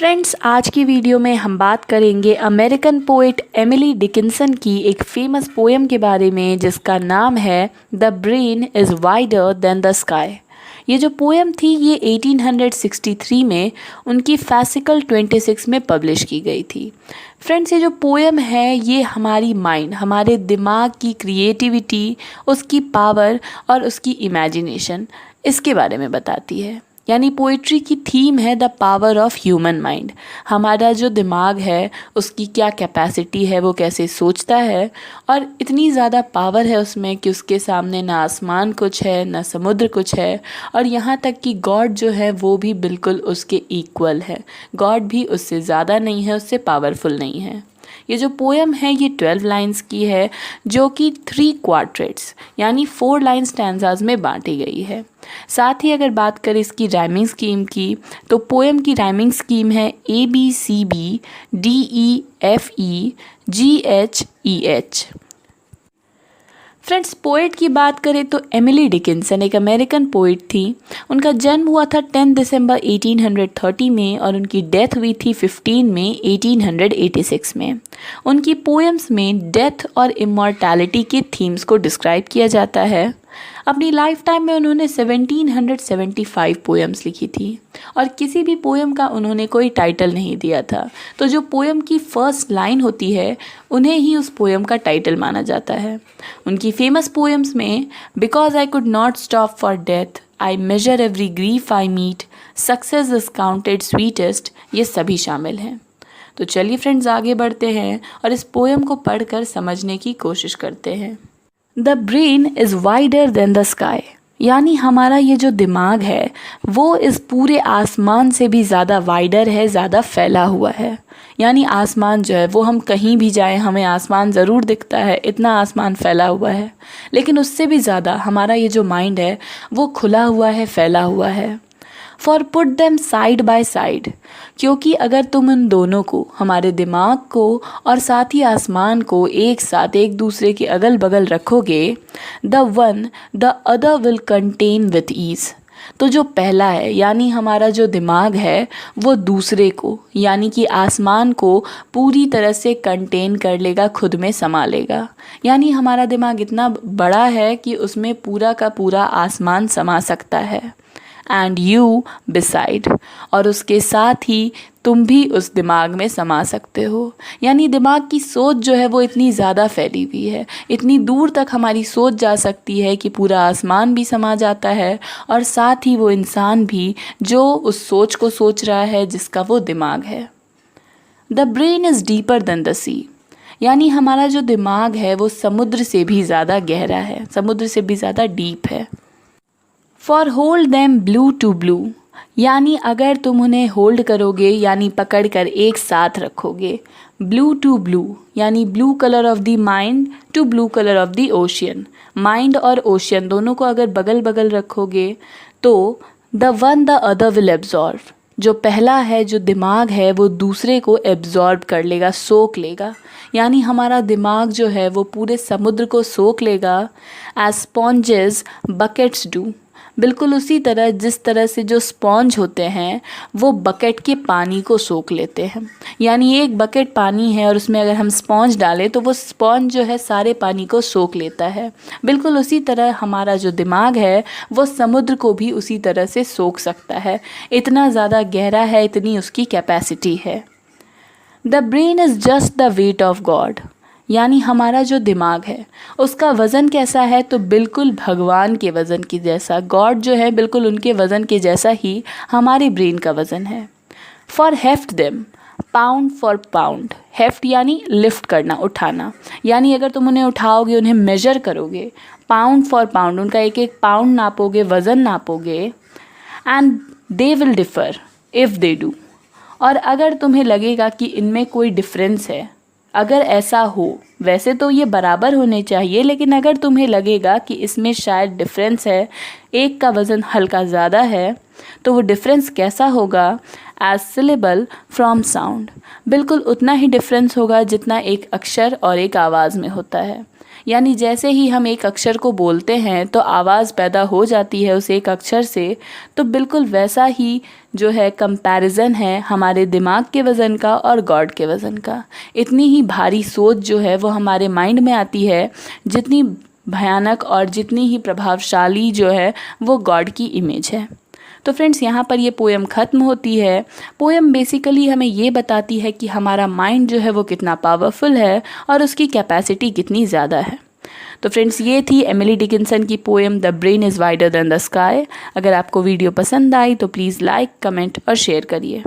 Friends, आज की video में हम बात करेंगे अमेरिकन पोएट एमिली डिकिंसन की एक फेमस पोएम के बारे में जिसका नाम है the brain is wider than the sky. ये जो पोएम थी ये 1863 में उनकी फैसिकल 26 में पब्लिश की गई थी। फ्रेंड्स, ये जो पोएम है ये हमारी माइंड, हमारे दिमाग की क्रिएटिविटी, उसकी पावर और उसकी इमेजिनेशन, इसके बारे में बताती है। यानी पोइट्री की थीम है the power of human mind. हमारा जो दिमाग है उसकी क्या कैपेसिटी है, वो कैसे सोचता है, और इतनी ज़्यादा पावर है उसमें कि उसके सामने ना आसमान कुछ है ना समुद्र कुछ है, और यहाँ तक कि गॉड जो है वो भी बिल्कुल उसके इक्वल है। गॉड भी उससे ज़्यादा नहीं है, उससे पावरफुल नहीं है। ये जो पोएम है ये 12 लाइंस की है जो कि 3 क्वार्टेट्स यानी 4 लाइन स्टैंजाज में बांटी गई है। साथ ही अगर बात करें इसकी राइमिंग स्कीम की तो पोएम की राइमिंग स्कीम है ABCB DEFE GHEH। Friends, poet की बात करें तो एमिली डिकिंसन एक अमेरिकन पोएट थी। उनका जन्म हुआ था 10 दिसंबर 1830 में और उनकी डेथ हुई थी 15 मई 1886 में। उनकी पोएम्स में डेथ और इमॉर्टैलिटी के थीम्स को डिस्क्राइब किया जाता है। अपनी लाइफ टाइम में उन्होंने 1775 पोएम्स लिखी थी और किसी भी पोएम का उन्होंने कोई टाइटल नहीं दिया था। तो जो पोएम की फर्स्ट लाइन होती है उन्हें ही उस पोएम का टाइटल माना जाता है। उनकी फेमस पोएम्स में because I could not stop for death, I measure every grief I meet, success is counted sweetest, ये सभी शामिल हैं। तो चलिए फ्रेंड्स, आगे बढ़ते हैं और इस पोएम को पढ़कर समझने की कोशिश करते हैं। The brain is wider than the sky, यानी हमारा ये जो दिमाग है वो इस पूरे आसमान से भी ज़्यादा वाइडर है, ज़्यादा फैला हुआ है। यानी आसमान जो है वो हम कहीं भी जाएं हमें आसमान ज़रूर दिखता है, इतना आसमान फैला हुआ है। लेकिन उससे भी ज़्यादा हमारा ये जो माइंड है वो खुला हुआ है, फैला हुआ है। For put them side by side, क्योंकि अगर तुम इन दोनों को, हमारे दिमाग को और साथ ही आसमान को एक साथ एक दूसरे के अगल बगल रखोगे, the one the other will contain with ease, तो जो पहला है यानी हमारा जो दिमाग है वो दूसरे को यानी कि आसमान को पूरी तरह से कंटेन कर लेगा, खुद में समा लेगा। यानी हमारा दिमाग इतना बड़ा है कि उसमें पूरा का पूरा आसमान समा सकता है। एंड यू बिसाइड, और उसके साथ ही तुम भी उस दिमाग में समा सकते हो। यानी दिमाग की सोच जो है वो इतनी ज़्यादा फैली हुई है, इतनी दूर तक हमारी सोच जा सकती है कि पूरा आसमान भी समा जाता है और साथ ही वो इंसान भी जो उस सोच को सोच रहा है जिसका वो दिमाग है। The brain is deeper than the sea, यानी हमारा जो दिमाग है वो समुद्र से भी ज़्यादा गहरा है, समुद्र से भी ज़्यादा डीप है। For hold them blue to blue, यानी अगर तुम उन्हें होल्ड करोगे यानी पकड़ कर एक साथ रखोगे। ब्लू टू ब्लू यानी blue colour of the mind to blue colour of the ocean, mind और ओशियन दोनों को अगर बगल बगल रखोगे तो the one the other will absorb, जो पहला है जो दिमाग है वो दूसरे को एब्जॉर्ब कर लेगा, सोख लेगा। यानी हमारा दिमाग जो है वो पूरे समुद्र को सोख लेगा। एज स्पॉन्जेस बकेट्स डू, बिल्कुल उसी तरह जिस तरह से जो स्पॉन्ज होते हैं वो बकेट के पानी को सोख लेते हैं। यानी एक बकेट पानी है और उसमें अगर हम स्पॉन्ज डालें तो वो स्पॉन्ज जो है सारे पानी को सोख लेता है। बिल्कुल उसी तरह हमारा जो दिमाग है वो समुद्र को भी उसी तरह से सोख सकता है, इतना ज़्यादा गहरा है, इतनी उसकी कैपेसिटी है। The brain is just the weight of God, यानी हमारा जो दिमाग है उसका वज़न कैसा है तो बिल्कुल भगवान के वज़न की जैसा, गॉड जो है बिल्कुल उनके वज़न के जैसा ही हमारे ब्रेन का वज़न है। For heft them pound for pound, heft यानी लिफ्ट करना, उठाना, यानी अगर तुम उन्हें उठाओगे, उन्हें मेजर करोगे, पाउंड फॉर पाउंड उनका एक एक पाउंड नापोगे, वज़न नापोगे। And they will differ if they do, और अगर तुम्हें लगेगा कि इनमें कोई डिफरेंस है, अगर ऐसा हो, वैसे तो ये बराबर होने चाहिए, लेकिन अगर तुम्हें लगेगा कि इसमें शायद डिफरेंस है, एक का वज़न हल्का ज़्यादा है, तो वो डिफरेंस कैसा होगा? एज सिलेबल फ्रॉम साउंड, बिल्कुल उतना ही डिफरेंस होगा जितना एक अक्षर और एक आवाज़ में होता है। यानी जैसे ही हम एक अक्षर को बोलते हैं तो आवाज़ पैदा हो जाती है उस एक अक्षर से, तो बिल्कुल वैसा ही जो है कंपैरिजन है हमारे दिमाग के वज़न का और गॉड के वज़न का। इतनी ही भारी सोच जो है वो हमारे माइंड में आती है जितनी भयानक और जितनी ही प्रभावशाली जो है वो गॉड की इमेज है। तो फ्रेंड्स, यहाँ पर ये पोएम ख़त्म होती है। पोएम बेसिकली हमें ये बताती है कि हमारा माइंड जो है वो कितना पावरफुल है और उसकी कैपेसिटी कितनी ज़्यादा है। तो फ्रेंड्स, ये थी एमिली डिकिंसन की poem the brain is wider than the sky. अगर आपको वीडियो पसंद आई तो प्लीज़ लाइक, कमेंट और शेयर करिए।